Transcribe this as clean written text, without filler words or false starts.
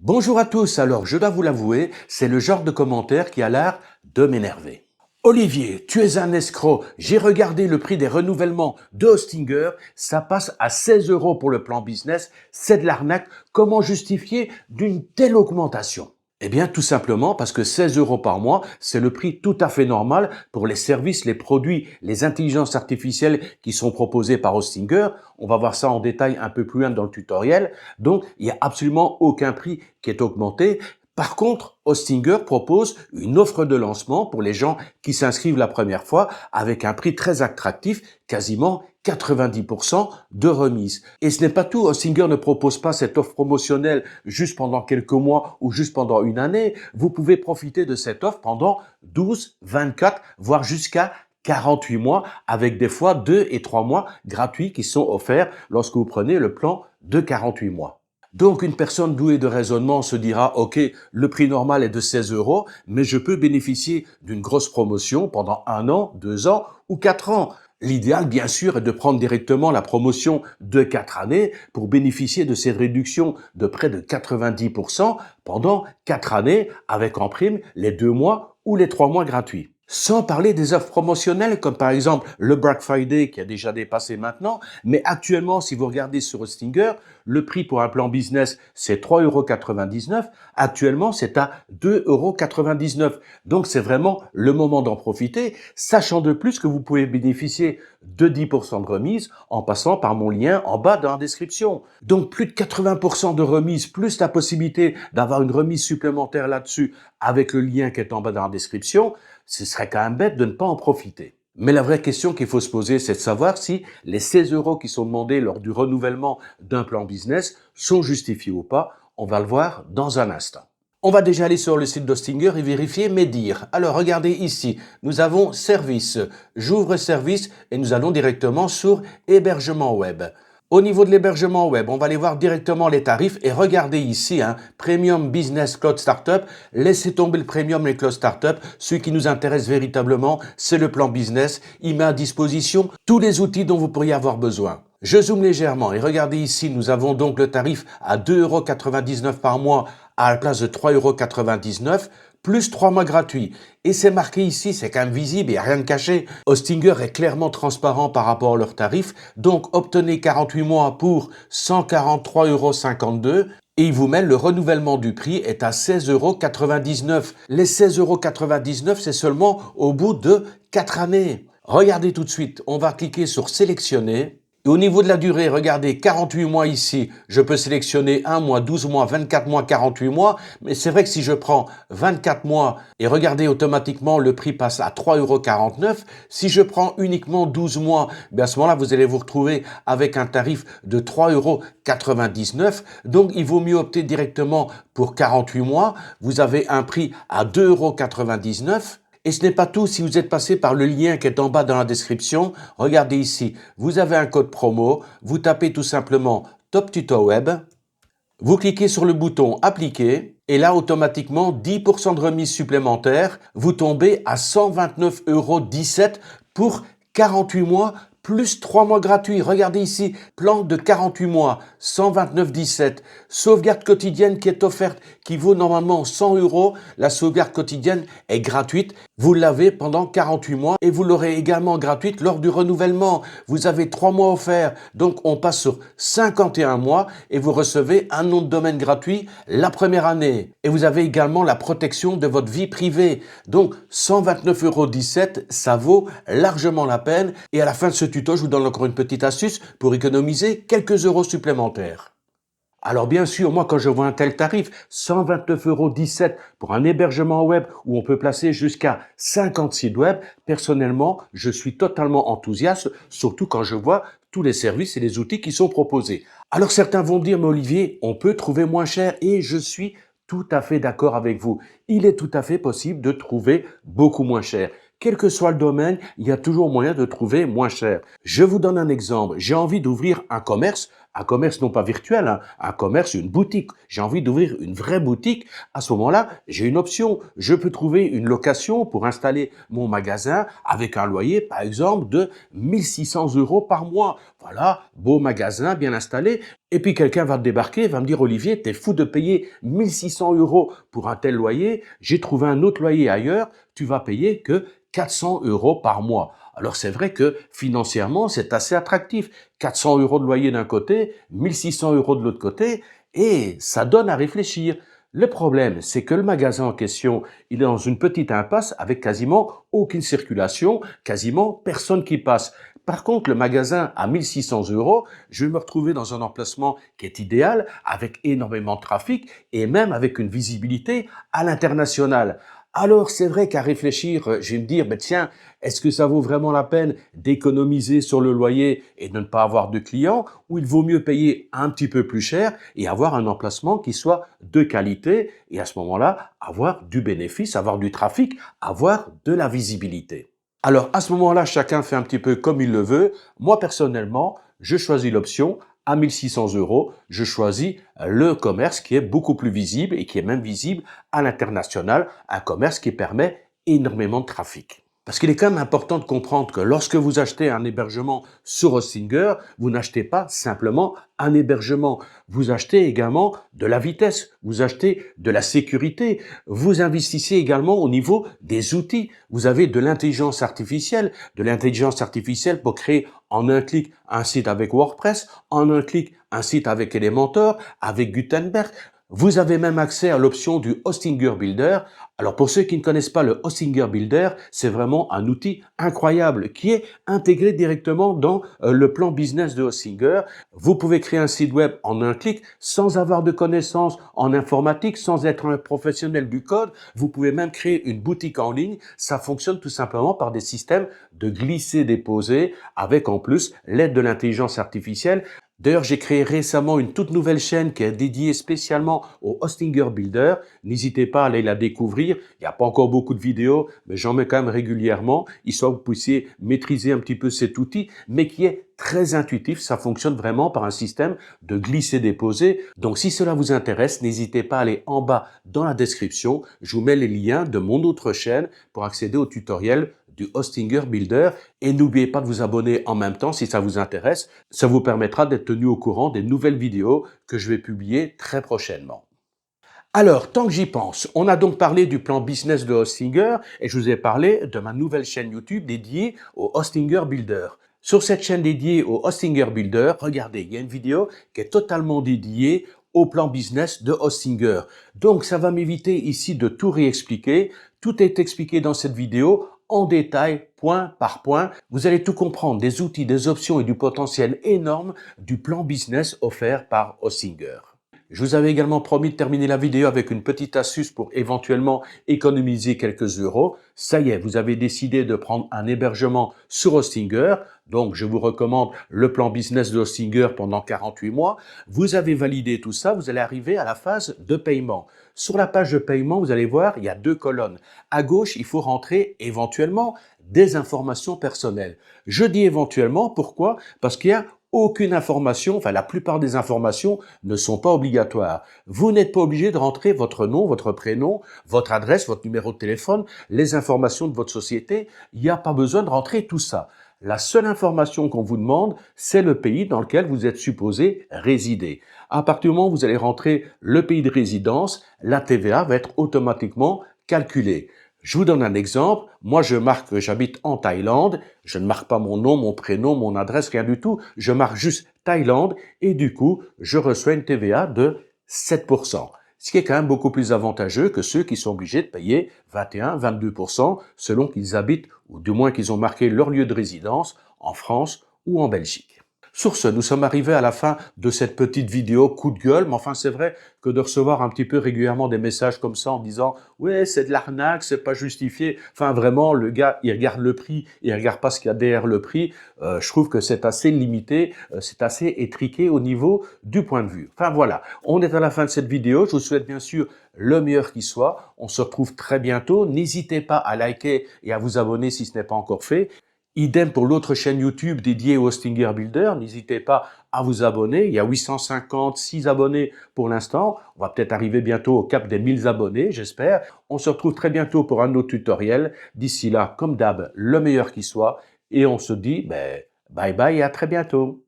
Bonjour à tous, alors je dois vous l'avouer, c'est le genre de commentaire qui a l'air de m'énerver. Olivier, tu es un escroc, j'ai regardé le prix des renouvellements de Hostinger, ça passe à 16 € pour le plan business, c'est de l'arnaque, comment justifier d'une telle augmentation? Eh bien, tout simplement parce que 16 € par mois, c'est le prix tout à fait normal pour les services, les produits, les intelligences artificielles qui sont proposés par Hostinger. On va voir ça en détail un peu plus loin dans le tutoriel. Donc, il n'y a absolument aucun prix qui est augmenté. Par contre, Hostinger propose une offre de lancement pour les gens qui s'inscrivent la première fois avec un prix très attractif, quasiment 90% de remise. Et ce n'est pas tout, Hostinger ne propose pas cette offre promotionnelle juste pendant quelques mois ou juste pendant une année. Vous pouvez profiter de cette offre pendant 12, 24, voire jusqu'à 48 mois, avec des fois 2 et 3 mois gratuits qui sont offerts lorsque vous prenez le plan de 48 mois. Donc, une personne douée de raisonnement se dira, OK, le prix normal est de 16 €, mais je peux bénéficier d'une grosse promotion pendant 1 an, 2 ans ou 4 ans. L'idéal, bien sûr, est de prendre directement la promotion de 4 années pour bénéficier de cette réduction de près de 90% pendant 4 années avec en prime les 2 mois ou les 3 mois gratuits. Sans parler des offres promotionnelles comme par exemple le Black Friday qui a déjà dépassé maintenant, mais actuellement si vous regardez sur Hostinger, le prix pour un plan business c'est 3,99 €, actuellement c'est à 2,99 €. Donc c'est vraiment le moment d'en profiter, sachant de plus que vous pouvez bénéficier de 10% de remise en passant par mon lien en bas dans la description. Donc plus de 80% de remise, plus la possibilité d'avoir une remise supplémentaire là-dessus avec le lien qui est en bas dans la description, ce serait quand même bête de ne pas en profiter. Mais la vraie question qu'il faut se poser, c'est de savoir si les 16 € qui sont demandés lors du renouvellement d'un plan business sont justifiés ou pas. On va le voir dans un instant. On va déjà aller sur le site d'Hostinger et vérifier mes dires. Alors, regardez ici, nous avons service. J'ouvre service et nous allons directement sur hébergement web. Au niveau de l'hébergement web, on va aller voir directement les tarifs et regardez ici, Premium Business Cloud Startup. Laissez tomber le Premium et Cloud Startup. Celui qui nous intéresse véritablement, c'est le plan business. Il met à disposition tous les outils dont vous pourriez avoir besoin. Je zoome légèrement et regardez ici, nous avons donc le tarif à 2,99 € par mois à la place de 3,99 € plus 3 mois gratuits. Et c'est marqué ici, c'est quand même visible, il n'y a rien de caché. Hostinger est clairement transparent par rapport à leurs tarifs, donc obtenez 48 mois pour 143,52 € et il vous met le renouvellement du prix est à 16,99 €. Les 16,99 €, c'est seulement au bout de 4 années. Regardez tout de suite, on va cliquer sur sélectionner. Et au niveau de la durée, regardez, 48 mois ici, je peux sélectionner 1 mois, 12 mois, 24 mois, 48 mois. Mais c'est vrai que si je prends 24 mois et regardez automatiquement, le prix passe à 3,49 €. Si je prends uniquement 12 mois, à ce moment-là, vous allez vous retrouver avec un tarif de 3,99 €. Donc, il vaut mieux opter directement pour 48 mois. Vous avez un prix à 2,99 €. Et ce n'est pas tout, si vous êtes passé par le lien qui est en bas dans la description, regardez ici, vous avez un code promo, vous tapez tout simplement Top Tuto Web, vous cliquez sur le bouton Appliquer, et là automatiquement 10% de remise supplémentaire, vous tombez à 129,17 € pour 48 mois plus 3 mois gratuits. Regardez ici, plan de 48 mois, 129,17. Sauvegarde quotidienne qui est offerte, qui vaut normalement 100 €. La sauvegarde quotidienne est gratuite. Vous l'avez pendant 48 mois et vous l'aurez également gratuite lors du renouvellement. Vous avez 3 mois offerts. Donc, on passe sur 51 mois et vous recevez un nom de domaine gratuit la première année. Et vous avez également la protection de votre vie privée. Donc, 129,17 €, ça vaut largement la peine. Et à la fin de ce tuto, je vous donne encore une petite astuce pour économiser quelques euros supplémentaires. Alors bien sûr, moi quand je vois un tel tarif, 129,17 € pour un hébergement web où on peut placer jusqu'à 50 sites web, personnellement, je suis totalement enthousiaste, surtout quand je vois tous les services et les outils qui sont proposés. Alors certains vont me dire, mais Olivier, on peut trouver moins cher et je suis tout à fait d'accord avec vous. Il est tout à fait possible de trouver beaucoup moins cher. Quel que soit le domaine, il y a toujours moyen de trouver moins cher. Je vous donne un exemple. J'ai envie d'ouvrir un commerce, un commerce non pas virtuel, hein, un commerce, une boutique. J'ai envie d'ouvrir une vraie boutique. À ce moment-là, j'ai une option. Je peux trouver une location pour installer mon magasin avec un loyer, par exemple, de 1600 € par mois. Voilà, beau magasin, bien installé. Et puis quelqu'un va débarquer, va me dire, Olivier, t'es fou de payer 1600 € pour un tel loyer. J'ai trouvé un autre loyer ailleurs. Tu vas payer que 400 € par mois. Alors c'est vrai que financièrement, c'est assez attractif. 400 € de loyer d'un côté, 1600 € de l'autre côté, et ça donne à réfléchir. Le problème, c'est que le magasin en question, il est dans une petite impasse avec quasiment aucune circulation, quasiment personne qui passe. Par contre, le magasin à 1600 €, je vais me retrouver dans un emplacement qui est idéal, avec énormément de trafic et même avec une visibilité à l'international. Alors, c'est vrai qu'à réfléchir, je vais me dire, tiens, est-ce que ça vaut vraiment la peine d'économiser sur le loyer et de ne pas avoir de clients, ou il vaut mieux payer un petit peu plus cher et avoir un emplacement qui soit de qualité et à ce moment-là, avoir du bénéfice, avoir du trafic, avoir de la visibilité. Alors, à ce moment-là, chacun fait un petit peu comme il le veut. Moi, personnellement, je choisis l'option à 1600 €. Je choisis le commerce qui est beaucoup plus visible et qui est même visible à l'international, un commerce qui permet énormément de trafic. Parce qu'il est quand même important de comprendre que lorsque vous achetez un hébergement sur Hostinger, vous n'achetez pas simplement un hébergement. Vous achetez également de la vitesse, vous achetez de la sécurité, vous investissez également au niveau des outils. Vous avez de l'intelligence artificielle pour créer en un clic un site avec WordPress, en un clic un site avec Elementor, avec Gutenberg. Vous avez même accès à l'option du Hostinger Builder. Alors pour ceux qui ne connaissent pas le Hostinger Builder, c'est vraiment un outil incroyable qui est intégré directement dans le plan business de Hostinger. Vous pouvez créer un site web en un clic sans avoir de connaissances en informatique, sans être un professionnel du code. Vous pouvez même créer une boutique en ligne. Ça fonctionne tout simplement par des systèmes de glisser-déposer avec en plus l'aide de l'intelligence artificielle. D'ailleurs, j'ai créé récemment une toute nouvelle chaîne qui est dédiée spécialement au Hostinger Builder. N'hésitez pas à aller la découvrir. Il n'y a pas encore beaucoup de vidéos, mais j'en mets quand même régulièrement, histoire que vous puissiez maîtriser un petit peu cet outil, mais qui est très intuitif. Ça fonctionne vraiment par un système de glisser-déposer. Donc, si cela vous intéresse, n'hésitez pas à aller en bas dans la description. Je vous mets les liens de mon autre chaîne pour accéder au tutoriel du Hostinger Builder et n'oubliez pas de vous abonner en même temps si ça vous intéresse. Ça vous permettra d'être tenu au courant des nouvelles vidéos que je vais publier très prochainement. Alors, tant que j'y pense, on a donc parlé du plan business de Hostinger et je vous ai parlé de ma nouvelle chaîne YouTube dédiée au Hostinger Builder. Sur cette chaîne dédiée au Hostinger Builder, regardez, il y a une vidéo qui est totalement dédiée au plan business de Hostinger. Donc, ça va m'éviter ici de tout réexpliquer. Tout est expliqué dans cette vidéo en détail, point par point. Vous allez tout comprendre des outils, des options et du potentiel énorme du plan business offert par Hostinger. Je vous avais également promis de terminer la vidéo avec une petite astuce pour éventuellement économiser quelques euros. Ça y est, vous avez décidé de prendre un hébergement sur Hostinger. Donc, je vous recommande le plan business de Hostinger pendant 48 mois. Vous avez validé tout ça, vous allez arriver à la phase de paiement. Sur la page de paiement, vous allez voir, il y a deux colonnes. À gauche, il faut rentrer éventuellement des informations personnelles. Je dis éventuellement, pourquoi? Parce qu'il y a aucune information, enfin la plupart des informations ne sont pas obligatoires. Vous n'êtes pas obligé de rentrer votre nom, votre prénom, votre adresse, votre numéro de téléphone, les informations de votre société. Il n'y a pas besoin de rentrer tout ça. La seule information qu'on vous demande, c'est le pays dans lequel vous êtes supposé résider. À partir du moment où vous allez rentrer le pays de résidence, la TVA va être automatiquement calculée. Je vous donne un exemple. Moi, je marque que j'habite en Thaïlande. Je ne marque pas mon nom, mon prénom, mon adresse, rien du tout. Je marque juste Thaïlande et du coup, je reçois une TVA de 7%. Ce qui est quand même beaucoup plus avantageux que ceux qui sont obligés de payer 21, 22% selon qu'ils habitent ou du moins qu'ils ont marqué leur lieu de résidence en France ou en Belgique. Sur ce, nous sommes arrivés à la fin de cette petite vidéo coup de gueule, mais enfin c'est vrai que de recevoir un petit peu régulièrement des messages comme ça en disant « ouais, c'est de l'arnaque, c'est pas justifié ». Enfin vraiment, le gars, il regarde le prix, il regarde pas ce qu'il y a derrière le prix. Je trouve que c'est assez limité, c'est assez étriqué au niveau du point de vue. Enfin voilà, on est à la fin de cette vidéo. Je vous souhaite bien sûr le meilleur qui soit. On se retrouve très bientôt. N'hésitez pas à liker et à vous abonner si ce n'est pas encore fait. Idem pour l'autre chaîne YouTube dédiée au Hostinger Builder. N'hésitez pas à vous abonner. Il y a 856 abonnés pour l'instant. On va peut-être arriver bientôt au cap des 1000 abonnés, j'espère. On se retrouve très bientôt pour un autre tutoriel. D'ici là, comme d'hab, le meilleur qui soit. Et on se dit bye bye et à très bientôt.